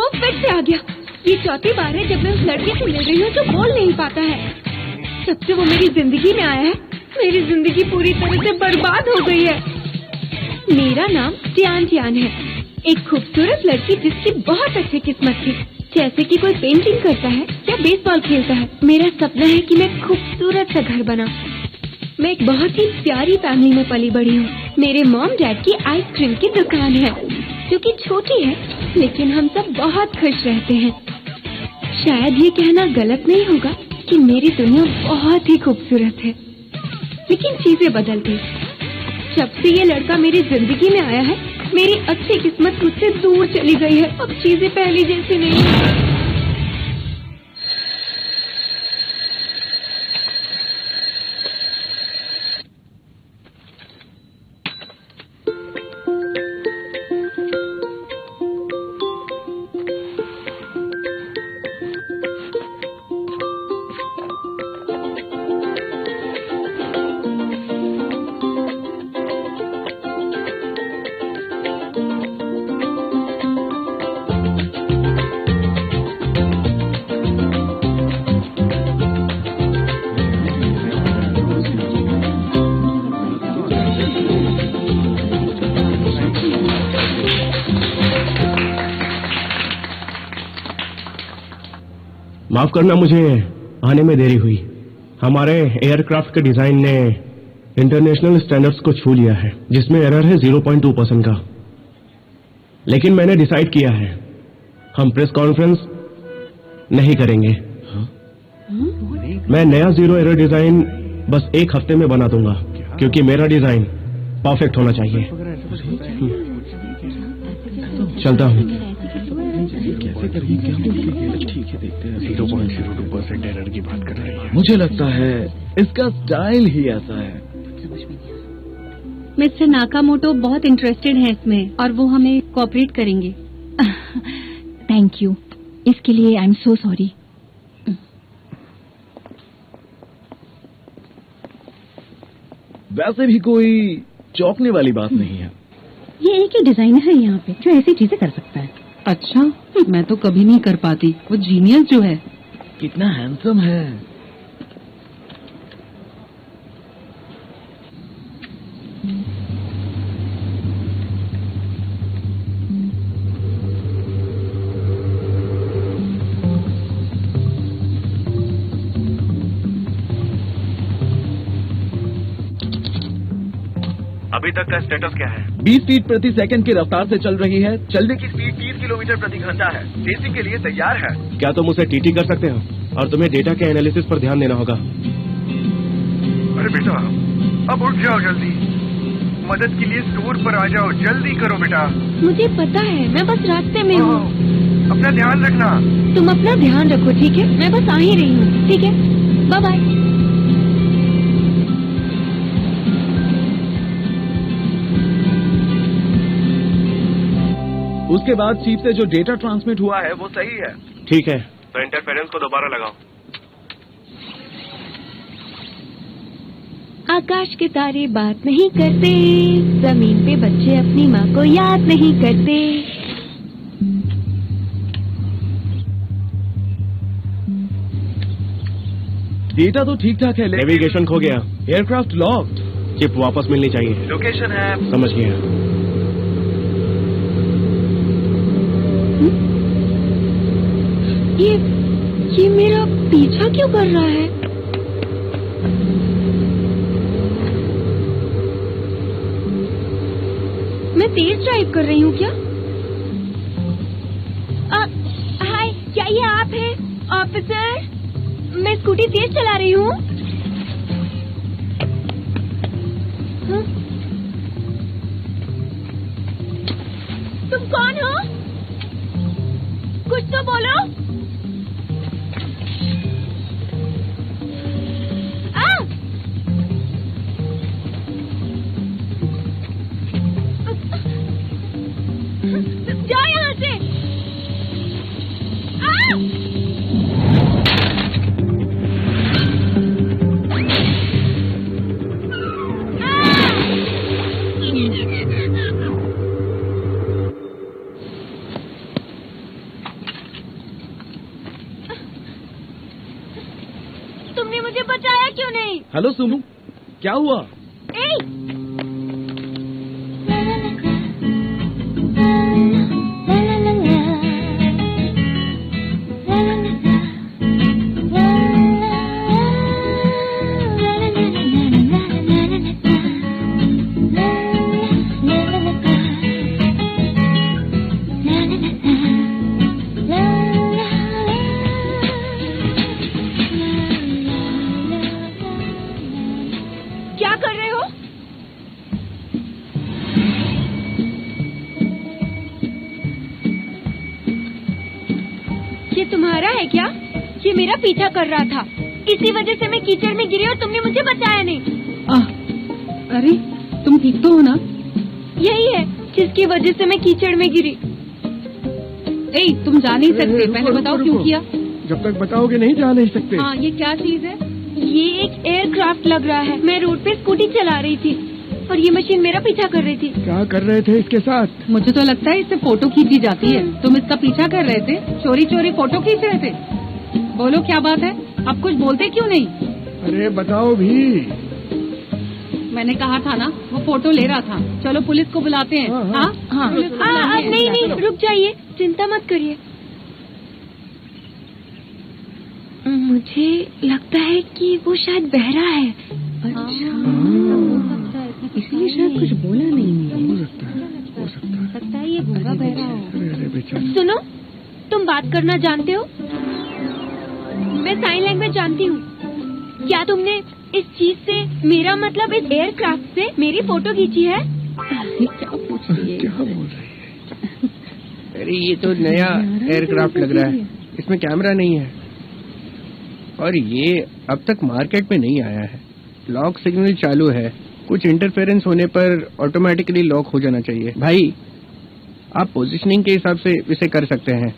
वो फिर से आ गया। ये चौथी बार है जब मैं उस लड़के से मिल रही हूँ जो बोल नहीं पाता है। जब से वो मेरी जिंदगी में आया है, मेरी जिंदगी पूरी तरह से बर्बाद हो गई है। मेरा नाम टियान है, एक खूबसूरत लड़की जिसकी बहुत अच्छी किस्मत थी। जैसे कि कोई पेंटिंग करता है या बेसबॉल खेलता है, मेरा सपना है कि मैं खूबसूरत सा घर बना। मैं एक बहुत ही प्यारी फैमिली में पली बड़ी हूँ। मेरे मॉम डैड की आइसक्रीम की दुकान है जो कि छोटी है, लेकिन हम सब बहुत खुश रहते हैं। शायद ये कहना गलत नहीं होगा कि मेरी दुनिया बहुत ही खूबसूरत है, लेकिन चीजें बदल गई। जब से ये लड़का मेरी जिंदगी में आया है, मेरी अच्छी किस्मत मुझसे दूर चली गई है। अब चीजें पहले जैसी नहीं है। माफ करना, मुझे आने में देरी हुई। हमारे एयरक्राफ्ट के डिजाइन ने इंटरनेशनल स्टैंडर्ड्स को छू लिया है, जिसमें एरर है 0.2% का। लेकिन मैंने डिसाइड किया है, हम प्रेस कॉन्फ्रेंस नहीं करेंगे। मैं नया जीरो एरर डिजाइन बस एक हफ्ते में बना दूंगा, क्योंकि मेरा डिजाइन परफेक्ट होना चाहिए। चलता हूँ। ठीक है, देखते हैं। 0.02% एरर की बात कर रही है। मुझे लगता है इसका स्टाइल ही ऐसा है। मिस्टर नाकामोटो बहुत इंटरेस्टेड हैं इसमें और वो हमें कोऑपरेट करेंगे। थैंक यू, इसके लिए आई एम सो सॉरी। वैसे भी कोई चौंकने वाली बात नहीं है। ये एक ही डिजाइनर है यहाँ पे जो ऐसी चीजें कर सकता है। अच्छा, मैं तो कभी नहीं कर पाती। वो जीनियस जो है। कितना हैंडसम है। अभी तक का स्टेटस क्या है? 20 फीट प्रति सेकंड की रफ्तार से चल रही है। चलने की स्पीड 30 किलोमीटर प्रति घंटा है। टेस्टिंग के लिए तैयार है। क्या तुम उसे टीटी कर सकते हो? और तुम्हें डेटा के एनालिसिस पर ध्यान देना होगा। अरे बेटा, अब उठ जाओ जल्दी। मदद के लिए स्टोर पर आ जाओ। जल्दी करो बेटा। मुझे पता है, मैं बस रास्ते में हूँ। अपना ध्यान रखना। तुम अपना ध्यान रखो, ठीक है? मैं बस आ ही रही हूँ, ठीक है? Bye bye. उसके बाद चीफ से जो डेटा ट्रांसमिट हुआ है वो सही है। ठीक है, तो इंटरफेरेंस को दोबारा लगाओ। आकाश के तारे बात नहीं करते, जमीन पे बच्चे अपनी माँ को याद नहीं करते। डेटा तो ठीक ठाक है, लेकिन नेविगेशन खो गया। Aircraft locked. चिप वापस मिलनी चाहिए। लोकेशन है। समझ गया। ये मेरा पीछा क्यों कर रहा है? मैं तेज ड्राइव कर रही हूँ क्या? हाय, क्या ये आप हैं, ऑफिसर? मैं स्कूटी तेज चला रही हूँ। हाँ? तुम कौन हो? कुछ तो बोलो। जाओ यहाँ से। मुझे बचाया क्यों नहीं? हेलो सुमू, क्या हुआ? ए! क्या कर रहे हो? ये तुम्हारा है क्या? ये मेरा पीछा कर रहा था, इसी वजह से मैं कीचड़ में गिरी और तुमने मुझे बचाया नहीं। अरे तुम ठीक तो हो ना? यही है जिसकी वजह से मैं कीचड़ में गिरी। ए, तुम जा नहीं सकते, पहले बताओ क्यों किया? जब तक बताओगे नहीं जा नहीं सकते। हाँ, ये क्या चीज है? ये एक एयरक्राफ्ट लग रहा है। मैं रोड पे स्कूटी चला रही थी और ये मशीन मेरा पीछा कर रही थी। क्या कर रहे थे इसके साथ? मुझे तो लगता है इससे फोटो खींची जाती है। तुम इसका पीछा कर रहे थे, चोरी चोरी फोटो खींच रहे थे। बोलो क्या बात है? आप कुछ बोलते क्यों नहीं? अरे बताओ भी। मैंने कहा था ना, वो फोटो ले रहा था। चलो पुलिस को बुलाते हैं। हाँ हाँ, पुलिस को बुलाते हैं। नहीं, रुक जाइए, चिंता मत करिए। मुझे लगता है कि वो शायद बहरा है। अच्छा, इसलिए शायद कुछ बोला नहीं। हो सकता है ये गूंगा बहरा हो। अरे बेचारा। सुनो, तुम बात करना जानते हो? मैं साइन लैंग्वेज जानती हूँ। क्या तुमने इस चीज से, मेरा मतलब इस एयरक्राफ्ट से मेरी फोटो खींची है? क्या पूछ रही है? क्या बोल रही है? अरे ये तो नया एयरक्राफ्ट लग रहा है, इसमें कैमरा नहीं है और ये अब तक मार्केट में नहीं आया है। लॉक सिग्नल चालू है, कुछ इंटरफेरेंस होने पर ऑटोमेटिकली लॉक हो जाना चाहिए। भाई, आप पोजीशनिंग के हिसाब से इसे कर सकते हैं।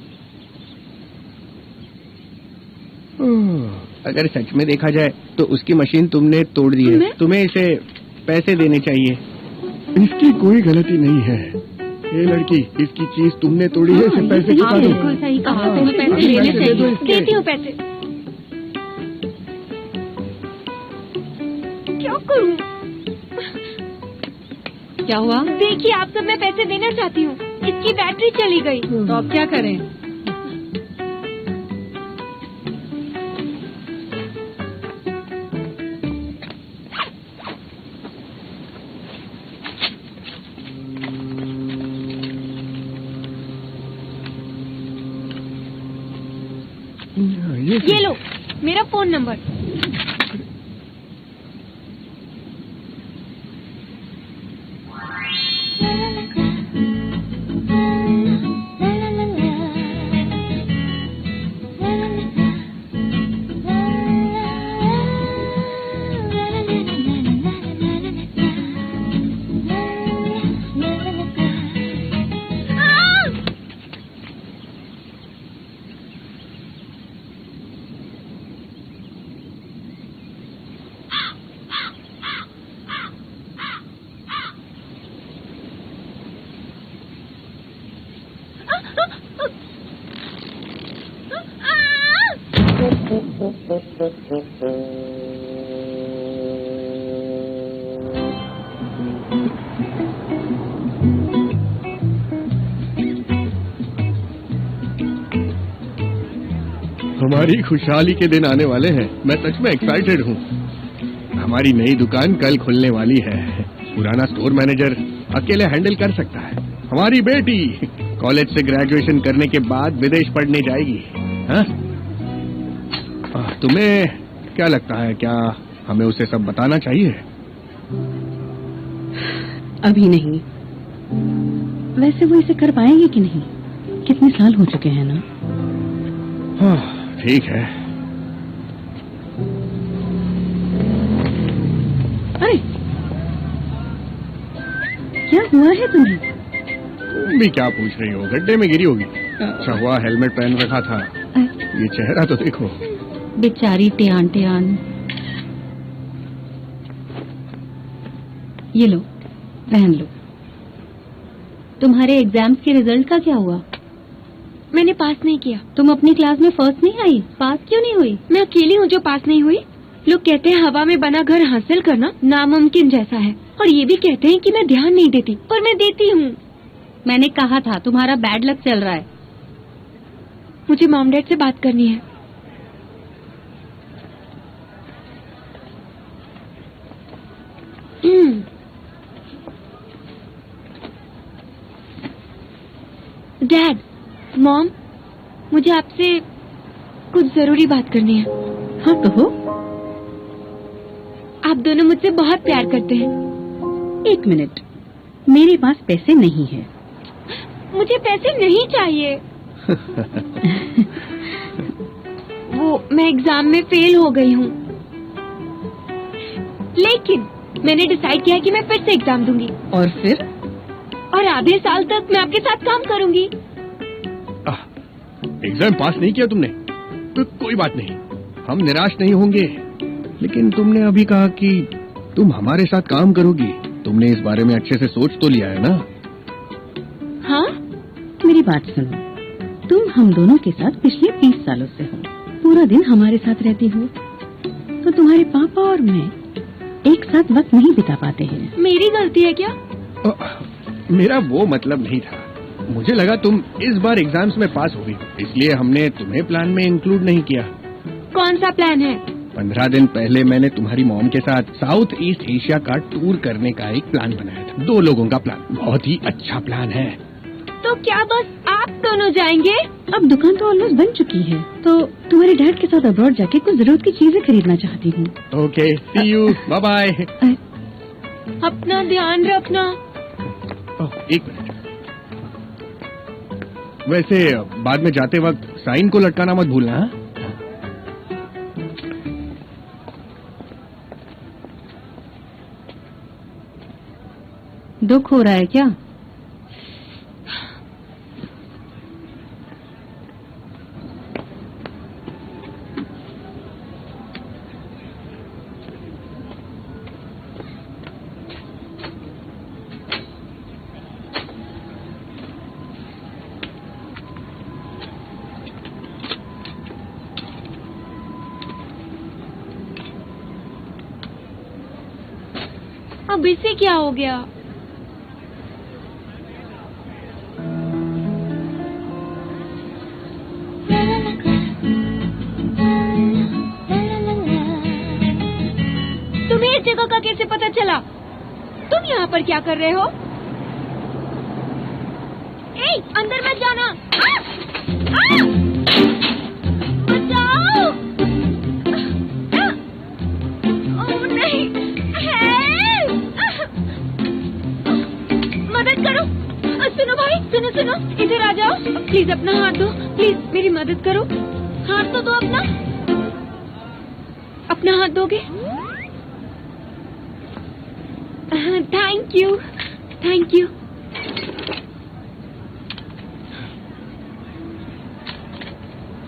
अगर सच में देखा जाए तो उसकी मशीन तुमने तोड़ दी है। तुम्हें इसे पैसे देने चाहिए। इसकी कोई गलती नहीं है। ये लड़की, इसकी चीज तुमने तोड़ी है, इसे पैसे चुका दो। बिल्कुल सही कहा, हाँ, तुम्हें पैसे पैसे देने दे दो चाहिए। इसके। देती हूँ पैसे। क्या करूँ? क्या हुआ? देखिए, आप सब मैं पैसे देना चाहती हूँ। इसकी बैटरी चली गई। तो अब क्या करें? ये लो मेरा फोन नंबर। हमारी खुशहाली के दिन आने वाले हैं। मैं सच में एक्साइटेड हूँ। हमारी नई दुकान कल खुलने वाली है। पुराना स्टोर मैनेजर अकेले हैंडल कर सकता है। हमारी बेटी कॉलेज से ग्रेजुएशन करने के बाद विदेश पढ़ने जाएगी। हाँ? तुम्हें क्या लगता है, क्या हमें उसे सब बताना चाहिए? अभी नहीं। वैसे वो इसे कर पाएंगे कि नहीं? कितने साल हो चुके हैं ना। हाँ, ठीक है। अरे क्या हुआ है तुम्हें? तुम भी क्या पूछ रही हो? गड्ढे में गिरी होगी। अच्छा हुआ हेलमेट पहन रखा था। ये चेहरा तो देखो। बेचारी टियान टियान। ये लो, पहन लो। तुम्हारे एग्जाम्स के रिजल्ट का क्या हुआ? मैंने पास नहीं किया। तुम अपनी क्लास में फर्स्ट नहीं आई, पास क्यों नहीं हुई? मैं अकेली हूँ जो पास नहीं हुई। लोग कहते हैं हवा में बना घर हासिल करना नामुमकिन जैसा है, और ये भी कहते हैं कि मैं ध्यान नहीं देती, पर मैं देती हूँ। मैंने कहा था तुम्हारा बैड लक चल रहा है। मुझे मॉम डैड से बात करनी है। डैड, मॉम, मुझे आपसे कुछ जरूरी बात करनी है। हाँ कहो। आप दोनों मुझसे बहुत प्यार करते हैं। 1 मिनट, मेरे पास पैसे नहीं है। मुझे पैसे नहीं चाहिए। वो मैं एग्जाम में फेल हो गई हूँ, लेकिन मैंने डिसाइड किया कि मैं फिर से एग्जाम दूंगी। और फिर? और आधे साल तक मैं आपके साथ काम करूंगी। एग्जाम पास नहीं किया तुमने तो कोई बात नहीं, हम निराश नहीं होंगे। लेकिन तुमने अभी कहा कि तुम हमारे साथ काम करोगी, तुमने इस बारे में अच्छे से सोच तो लिया है ना? हाँ, मेरी बात सुनो, तुम हम दोनों के साथ पिछले 20 सालों से हो, पूरा दिन हमारे साथ रहती हो, तो तुम्हारे पापा और मैं एक साथ वक्त नहीं बिता पाते हैं। मेरी गलती है क्या? मेरा वो मतलब नहीं था। मुझे लगा तुम इस बार एग्जाम्स में पास होगी, इसलिए हमने तुम्हें प्लान में इंक्लूड नहीं किया। कौन सा प्लान है? 15 दिन पहले मैंने तुम्हारी मॉम के साथ साउथ ईस्ट एशिया का टूर करने का एक प्लान बनाया था। 2 लोगों का प्लान, बहुत ही अच्छा प्लान है। तो क्या बस आप दोनों जाएंगे? अब दुकान तो ऑलमोस्ट बन चुकी है, तो तुम्हारे डैड के साथ अब्रॉड जाके कुछ जरूरत की चीजें खरीदना चाहती हूँ। Okay, see you, bye bye. अपना ध्यान रखना। 1 मिनट, वैसे बाद में जाते वक्त साइन को लटकाना मत भूलना। हाँ? दुख हो रहा है क्या? अब इसे क्या हो गया? तुम्हें इस जगह का कैसे पता चला? तुम यहाँ पर क्या कर रहे हो? ए, अंदर मत जाना। बचाओ! ओह नहीं, मदद करो। सुनो भाई, सुनो, इधर आ जाओ। प्लीज अपना हाथ दो, प्लीज मेरी मदद करो। हाथ तो दो अपना। अपना हाथ दोगे? Thank you.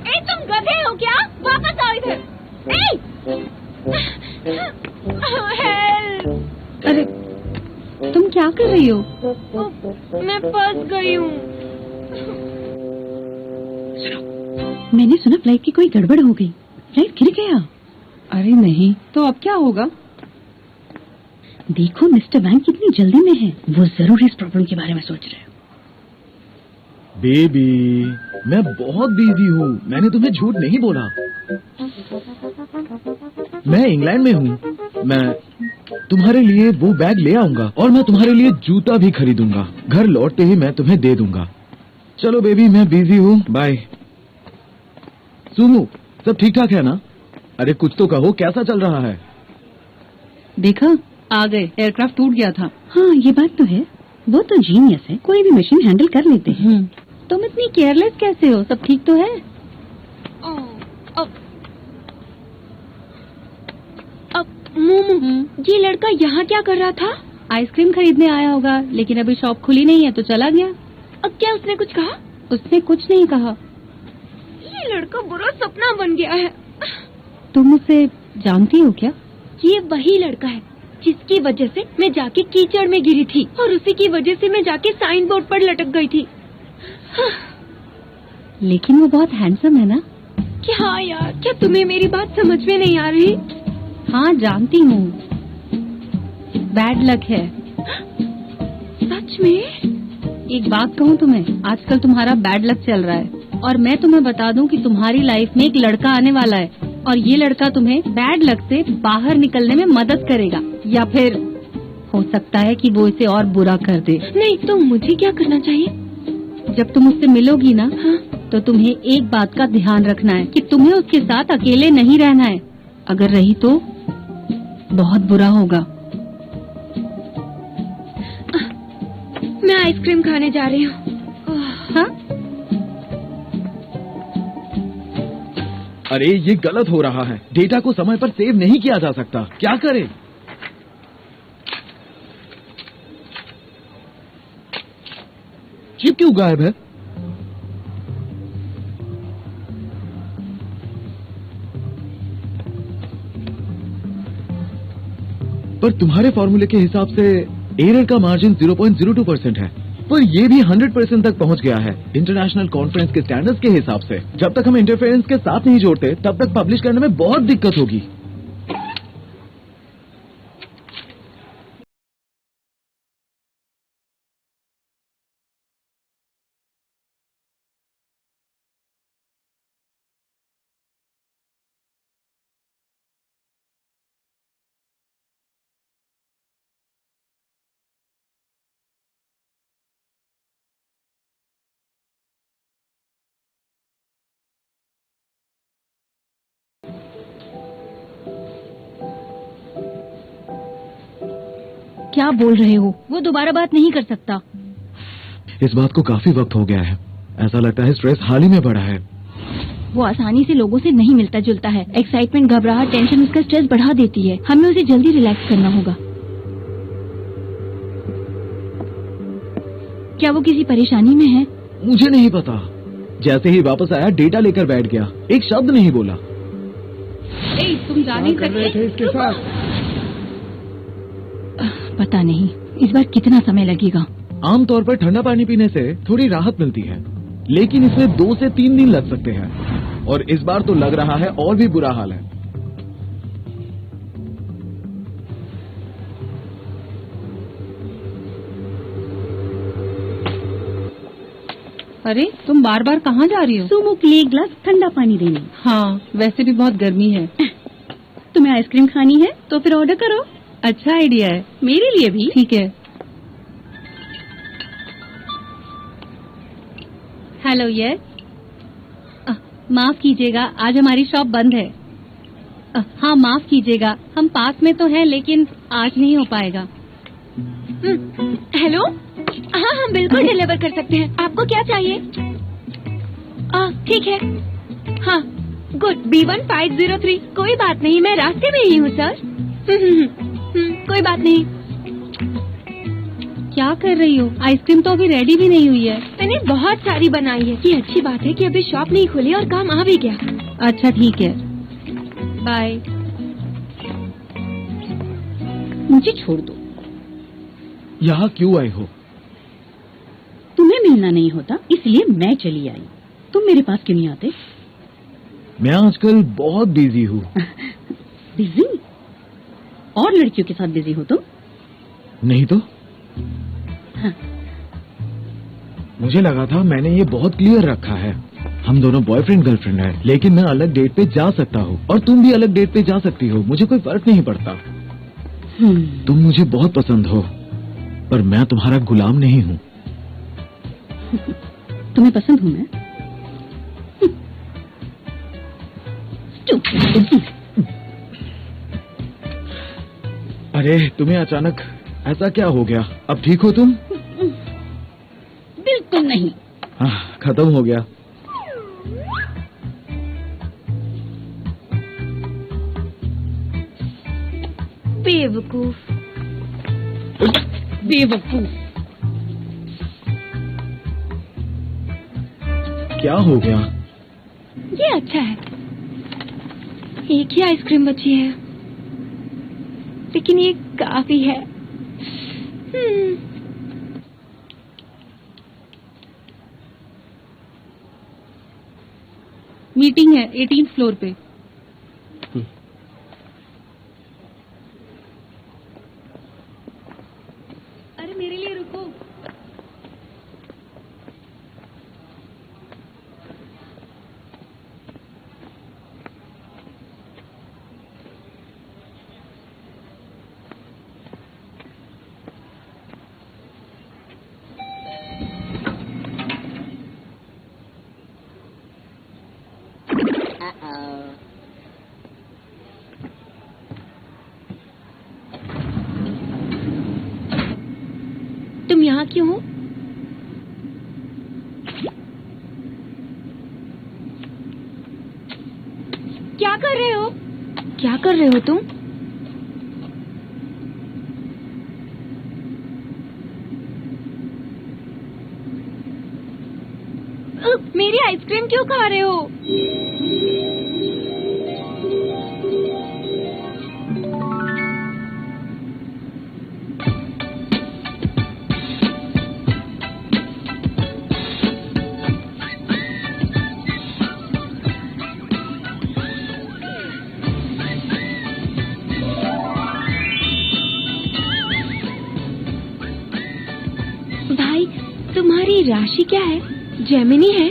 ए, तुम गधे हो क्या? वापस आओ इधर। हेल्प! अरे तुम क्या कर रही हो? मैं फंस गई हूँ। मैंने सुना फ्लाइट की कोई गड़बड़ हो गई, फ्लाइट गिर गया। अरे नहीं, तो अब क्या होगा? देखो मिस्टर वैंग कितनी जल्दी में है, वो जरूर इस प्रॉब्लम के बारे में सोच रहे हैं। बेबी, मैं बहुत बिजी हूँ, मैंने तुम्हें झूठ नहीं बोला। मैं इंग्लैंड में हूँ, मैं तुम्हारे लिए वो बैग ले आऊंगा और मैं तुम्हारे लिए जूता भी खरीदूंगा। घर लौटते ही मैं तुम्हें दे दूंगा। चलो बेबी, मैं बिजी हूँ, बाय। सुनो, सब ठीक ठाक है ना? अरे कुछ तो कहो, कैसा चल रहा है? देखा, आ गए, एयरक्राफ्ट टूट गया था। हाँ ये बात तो है, वो तो जीनियस है, कोई भी मशीन हैंडल कर लेते हैं। तुम इतनी केयरलेस कैसे हो? सब ठीक तो है? मोमो, ये लड़का यहाँ क्या कर रहा था? आइसक्रीम खरीदने आया होगा, लेकिन अभी शॉप खुली नहीं है तो चला गया। अब क्या उसने कुछ कहा? उसने कुछ नहीं कहा। ये लड़का बुरा सपना बन गया है। तुम उसे जानती हो क्या? ये वही लड़का है जिसकी वजह से मैं जाके कीचड़ में गिरी थी, और उसी की वजह से मैं जाके साइन बोर्ड पर लटक गई थी। लेकिन वो बहुत हैंडसम है ना? क्या यार, क्या तुम्हें मेरी बात समझ में नहीं आ रही? हाँ जानती हूँ, बैड लक है। सच में? एक बात कहूँ तुम्हें, आजकल तुम्हारा बैड लक चल रहा है। और मैं तुम्हें बता दूं कि तुम्हारी लाइफ में एक लड़का आने वाला है, और ये लड़का तुम्हें बैड लक से बाहर निकलने में मदद करेगा, या फिर हो सकता है कि वो इसे और बुरा कर दे। नहीं तो मुझे क्या करना चाहिए? जब तुम उससे मिलोगी ना, हाँ? तो तुम्हें एक बात का ध्यान रखना है कि तुम्हें उसके साथ अकेले नहीं रहना है। अगर रही तो बहुत बुरा होगा। मैं आइसक्रीम खाने जा रही हूँ। हाँ? अरे ये गलत हो रहा है, डेटा को समय पर सेव नहीं किया जा सकता, क्या करें? चिप क्यों गायब है? पर तुम्हारे फॉर्मूले के हिसाब से एरर का मार्जिन 0.02% है, पर ये भी 100% तक पहुंच गया है इंटरनेशनल कॉन्फ्रेंस के स्टैंडर्ड्स के हिसाब से। जब तक हम इंटरफेरेंस के साथ नहीं जोड़ते तब तक पब्लिश करने में बहुत दिक्कत होगी। क्या बोल रहे हो? वो दोबारा बात नहीं कर सकता। इस बात को काफी वक्त हो गया है, ऐसा लगता है स्ट्रेस हाल ही में बढ़ा है। वो आसानी से लोगों से नहीं मिलता जुलता है। एक्साइटमेंट, घबराहट, टेंशन उसका स्ट्रेस बढ़ा देती है। हमें उसे जल्दी रिलैक्स करना होगा। क्या वो किसी परेशानी में है? मुझे नहीं पता, जैसे ही वापस आया डेटा लेकर बैठ गया, एक शब्द नहीं बोला। तुम जा नहीं सकते इसके साथ पता नहीं इस बार कितना समय लगेगा। आमतौर पर ठंडा पानी पीने से थोड़ी राहत मिलती है, लेकिन इसमें 2 से 3 दिन लग सकते हैं, और इस बार तो लग रहा है और भी बुरा हाल है। अरे तुम बार बार कहाँ जा रही हो? सुमो के लिए एक गिलास ठंडा पानी देने। हाँ, वैसे भी बहुत गर्मी है। तुम्हें आइसक्रीम खानी है तो फिर ऑर्डर करो। अच्छा आइडिया है, मेरे लिए भी। ठीक है। Hello, yes. माफ कीजिएगा, आज हमारी शॉप बंद है। हाँ माफ कीजिएगा, हम पास में तो हैं लेकिन आज नहीं हो पाएगा। हेलो, हाँ हम बिल्कुल डिलीवर कर सकते हैं। आपको क्या चाहिए? ठीक है। हाँ गुड, B1503। कोई बात नहीं, मैं रास्ते में ही हूँ सर। कोई बात नहीं। क्या कर रही हो? आइसक्रीम तो अभी रेडी भी नहीं हुई है। मैंने बहुत सारी बनाई है। ये अच्छी बात है कि अभी शॉप नहीं खुली और काम आ भी गया। अच्छा ठीक है, बाय। मुझे छोड़ दो। यहाँ क्यों आए हो? तुम्हें मिलना नहीं होता इसलिए मैं चली आई। तुम मेरे पास क्यों नहीं आते? मैं आजकल बहुत बिजी हूँ। बिजी? और लड़कियों के साथ बिजी हो तुम? नहीं तो। हाँ। मुझे लगा था मैंने ये बहुत क्लियर रखा है, हम दोनों बॉयफ्रेंड गर्लफ्रेंड हैं, लेकिन मैं अलग डेट पे जा सकता हूँ और तुम भी अलग डेट पे जा सकती हो, मुझे कोई फर्क नहीं पड़ता। तुम मुझे बहुत पसंद हो, पर मैं तुम्हारा गुलाम नहीं हूँ। तुम्हें पसंद हूँ मैं? अरे तुम्हें अचानक ऐसा क्या हो गया? अब ठीक हो तुम? बिल्कुल नहीं। खत्म हो गया। बेवकूफ। बेवकूफ। क्या हो गया? ये अच्छा है। एक ही आइसक्रीम बची है, लेकिन ये काफी है। मीटिंग है 18th फ्लोर पे। तुम यहाँ क्यों हो? क्या कर रहे हो? क्या कर रहे हो तुम? मेरी आइसक्रीम क्यों खा रहे हो? भाई, तुम्हारी राशि क्या है? जेमिनी है?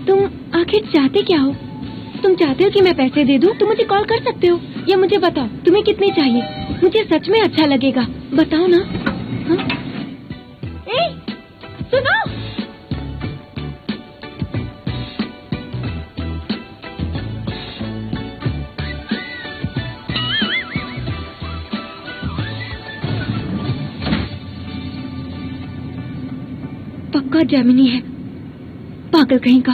तुम आखिर चाहते क्या हो? तुम चाहते हो कि मैं पैसे दे दूं? तुम मुझे कॉल कर सकते हो, या मुझे बताओ तुम्हें कितने चाहिए? मुझे सच में अच्छा लगेगा, बताओ ना। हाँ? ए, सुनो। पक्का जेमिनी है, पागल कहीं का।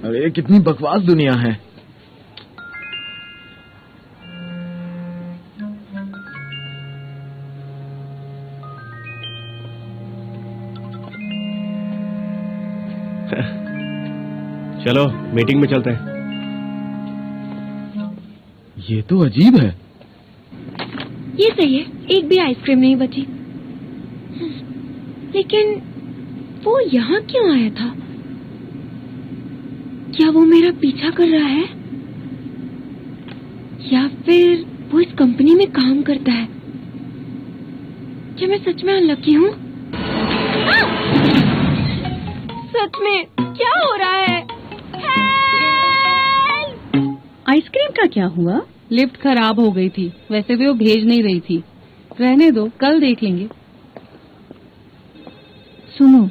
अरे कितनी बकवास दुनिया है। चलो मीटिंग में चलते हैं। ये तो अजीब है। ये सही है, एक भी आइसक्रीम नहीं बची। लेकिन वो यहाँ क्यों आया था? क्या वो मेरा पीछा कर रहा है, या फिर वो इस कंपनी में काम करता है? क्या मैं सच में अनलकी हूँ? सच में क्या हो रहा है? हेल्प! आइसक्रीम का क्या हुआ? लिफ्ट खराब हो गई थी, वैसे भी वो भेज नहीं रही थी। रहने दो, कल देख लेंगे। सुनो,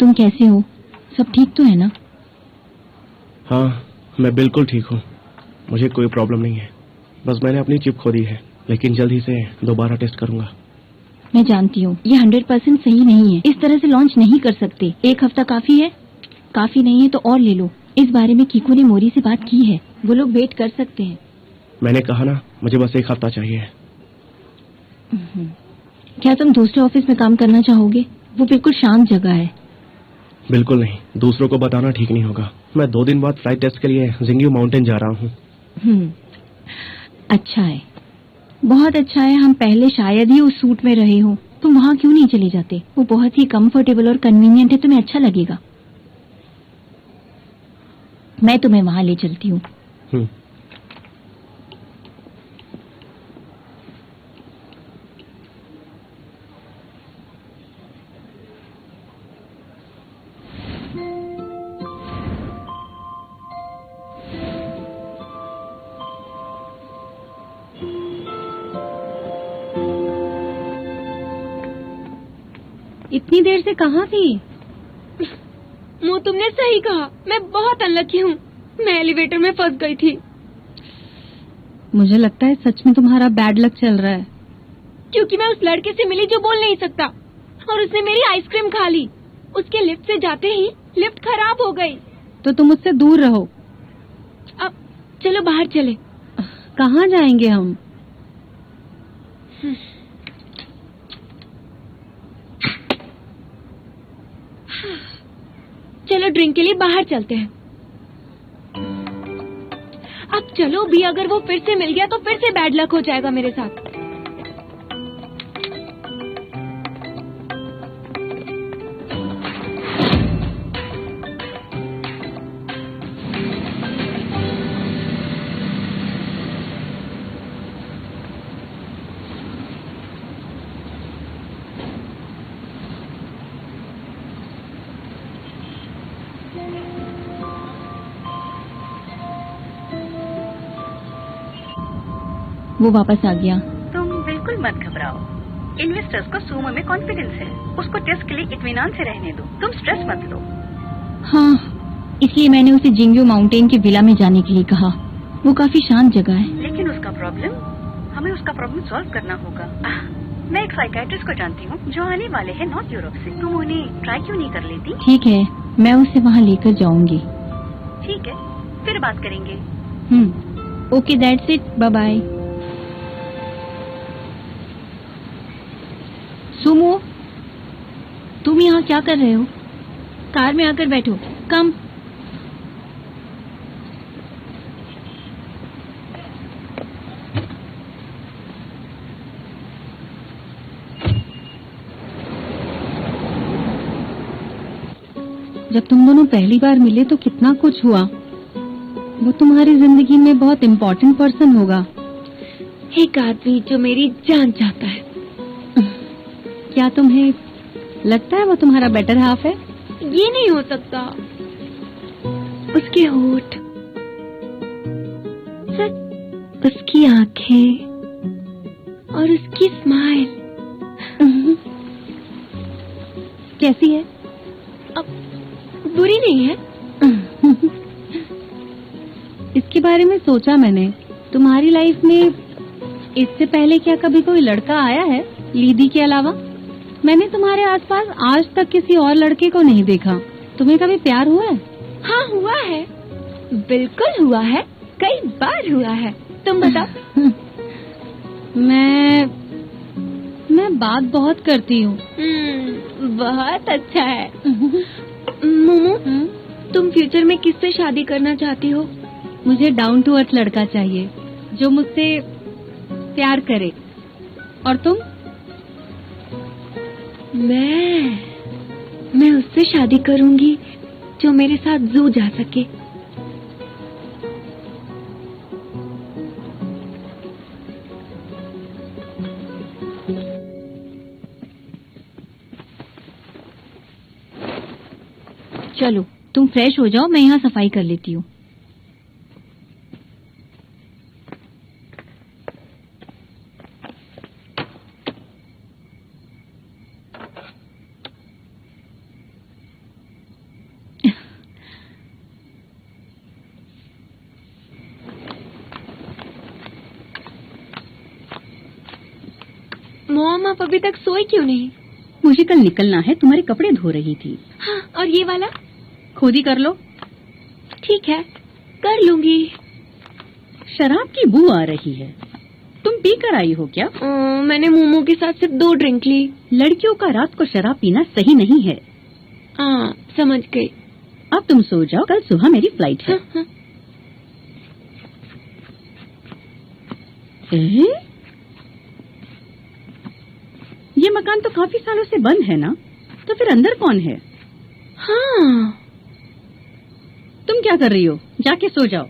तुम कैसे हो? सब ठीक तो है ना? हाँ, मैं बिल्कुल ठीक हूँ। मुझे कोई प्रॉब्लम नहीं है। बस मैंने अपनी चिप खो दी है, लेकिन जल्द ही से दोबारा टेस्ट करूंगा। मैं जानती हूँ ये 100% सही नहीं है। इस तरह से लॉन्च नहीं कर सकते। 1 हफ्ता काफी है? काफी नहीं है तो और ले लो। इस बारे में कीकू ने मोरी से बात की है, वो लोग वेट कर सकते हैं। मैंने कहा ना, मुझे बस 1 हफ्ता चाहिए। क्या तुम दूसरे ऑफिस में काम करना चाहोगे? वो बिल्कुल शांत जगह है। बिल्कुल नहीं, दूसरों को बताना ठीक नहीं होगा। मैं 2 दिन बाद फ्लाइट टेस्ट के लिए जिंगियो माउंटेन जा रहा हूँ। अच्छा है, बहुत अच्छा है। हम पहले शायद ही उस सूट में रहे हो। तुम वहाँ क्यों नहीं चले जाते? वो बहुत ही कंफर्टेबल और कन्वीनियंट है, तुम्हें अच्छा लगेगा। मैं तुम्हें वहाँ ले चलती हूँ। इतनी देर से कहाँ थी? वो तुमने सही कहा, मैं बहुत अनलकी हूँ। मैं एलिवेटर में फंस गई थी। मुझे लगता है सच में तुम्हारा बैड लक चल रहा है। क्योंकि मैं उस लड़के से मिली जो बोल नहीं सकता, और उसने मेरी आइसक्रीम खा ली। उसके लिफ्ट से जाते ही लिफ्ट खराब हो गई। तो तुम उससे दूर रहो। अब चलो बाहर चले। कहाँ जाएंगे हम? चलो ड्रिंक के लिए बाहर चलते हैं। अब चलो भी, अगर वो फिर से मिल गया तो फिर से बैड लक हो जाएगा मेरे साथ। वो वापस आ गया। तुम बिल्कुल मत घबराओ। इन्वेस्टर्स को सूमो में कॉन्फिडेंस है। उसको टेस्ट के लिए इत्मीनान से रहने दो। तुम स्ट्रेस मत लो। हाँ, इसलिए मैंने उसे जिंग्यो माउंटेन के विला में जाने के लिए कहा। वो काफी शांत जगह है। लेकिन उसका प्रॉब्लम, हमें उसका प्रॉब्लम सॉल्व करना होगा। मैं एक साइकियाट्रिस्ट को जानती हूँ जो आने वाले हैं नॉर्थ यूरोप से। तुम उन्हें ट्राई क्यों नहीं कर लेती? ठीक है, मैं उसे वहाँ लेकर जाऊंगी। ठीक है, फिर बात करेंगे। Okay, that's it, bye bye. सुमो, तुम यहाँ क्या कर रहे हो? कार में आकर बैठो। कम। जब तुम दोनों पहली बार मिले तो कितना कुछ हुआ। वो तुम्हारी जिंदगी में बहुत इम्पोर्टेंट पर्सन होगा। एक आदमी जो मेरी जान चाहता है। क्या तुम्हें लगता है वो तुम्हारा बेटर हाफ है? ये नहीं हो सकता। उसके होठ, उसकी आंखें और उसकी स्माइल कैसी है? बुरी नहीं है। इसके बारे में सोचा मैंने। तुम्हारी लाइफ में इससे पहले क्या कभी कोई लड़का आया है लीदी के अलावा? मैंने तुम्हारे आसपास आज तक किसी और लड़के को नहीं देखा। तुम्हें कभी प्यार हुआ है? हाँ, हुआ है, बिल्कुल हुआ है, कई बार हुआ है। तुम बताओ। मैं बात बहुत करती हूँ। बहुत अच्छा है। मोमो, तुम फ्यूचर में किससे शादी करना चाहती हो? मुझे डाउन टू अर्थ लड़का चाहिए जो मुझसे प्यार करे। और तुम? मैं उससे शादी करूंगी जो मेरे साथ जू जा सके। चलो, तुम फ्रेश हो जाओ, मैं यहाँ सफाई कर लेती हूँ। मॉम, आप अभी तक सोई क्यों नहीं? मुझे कल निकलना है, तुम्हारे कपड़े धो रही थी। हाँ, और ये वाला खुद ही कर लो। ठीक है, कर लूंगी। शराब की बू आ रही है। तुम पी कर आई हो क्या? मैंने मोमो के साथ सिर्फ 2 ड्रिंक ली। लड़कियों का रात को शराब पीना सही नहीं है। हाँ, समझ गई। अब तुम सो जाओ, कल सुबह मेरी फ्लाइट है। हाँ। ये मकान तो काफी सालों से बंद है ना, तो फिर अंदर कौन है? हाँ, तुम क्या कर रही हो? जाके सो जाओ।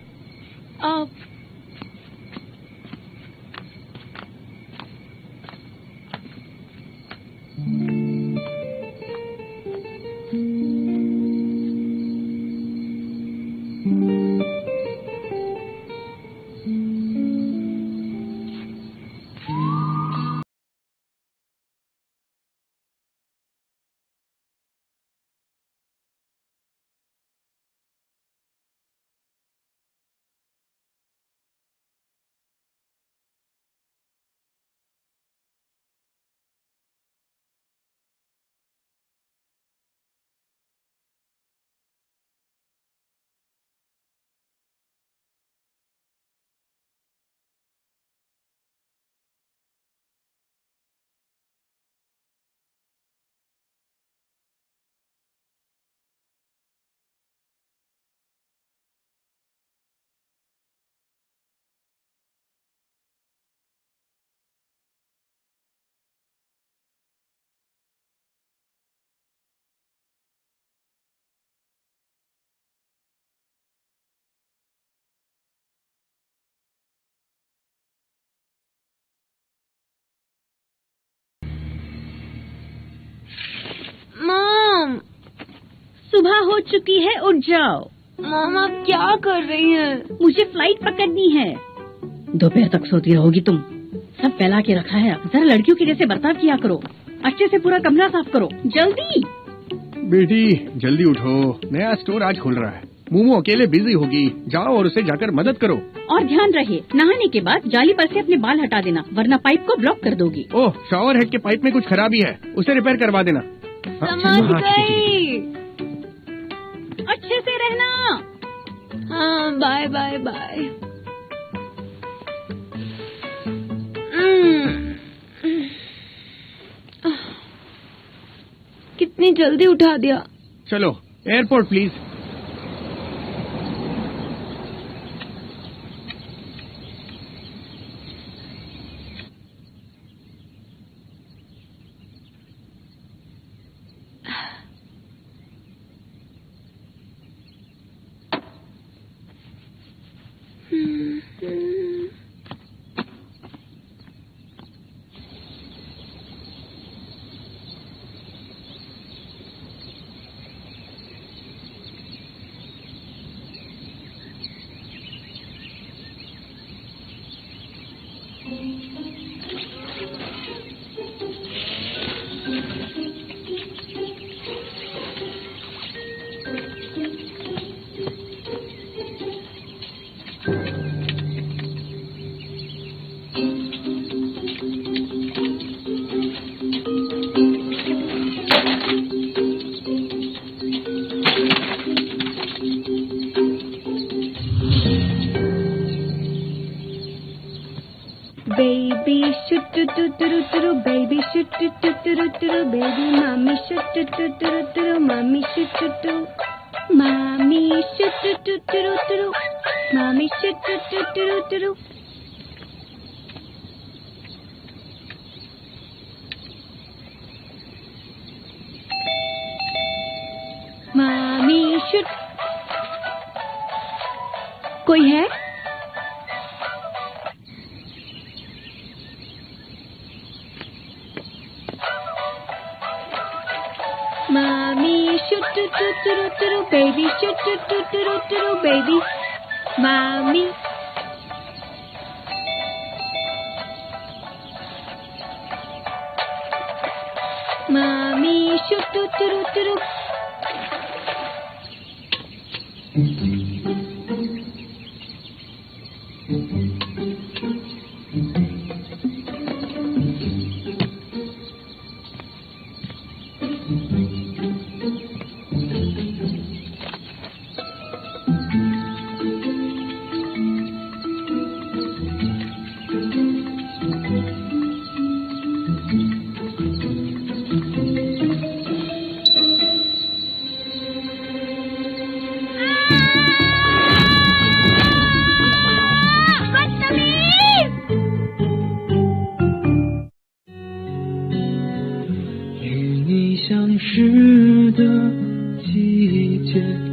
मॉम, सुबह हो चुकी है, उठ जाओ। मॉम, आप क्या कर रही हैं? मुझे फ्लाइट पकड़नी है। दोपहर तक सोती रहोगी तुम। सब फैला के रखा है, जरा लड़कियों के जैसे बर्ताव किया करो। अच्छे से पूरा कमरा साफ करो, जल्दी। बेटी जल्दी उठो, नया स्टोर आज खुल रहा है। मोमो अकेले बिजी होगी, जाओ और उसे जाकर मदद करो। और ध्यान रहे, नहाने के बाद जाली पर से अपने बाल हटा देना, वरना पाइप को ब्लॉक कर दोगी। ओह, शॉवर हेड के पाइप में कुछ खराबी है, उसे रिपेयर करवा देना। समझ गई। अच्छे से रहना। हाँ, बाय बाय बाय। कितनी जल्दी उठा दिया। चलो airport please. Baby shoot do do do do do, baby shoot do do do do do, baby mommy shoot do do do do do, mommy shoot do do, mommy shoot do do do do, mommy shoot do do do do. Mommy shoot. कोई है? Mommy shoot do do do do do, baby shoot do do do do, baby mommy. Mommy shoot do do do do.与你相识的季节。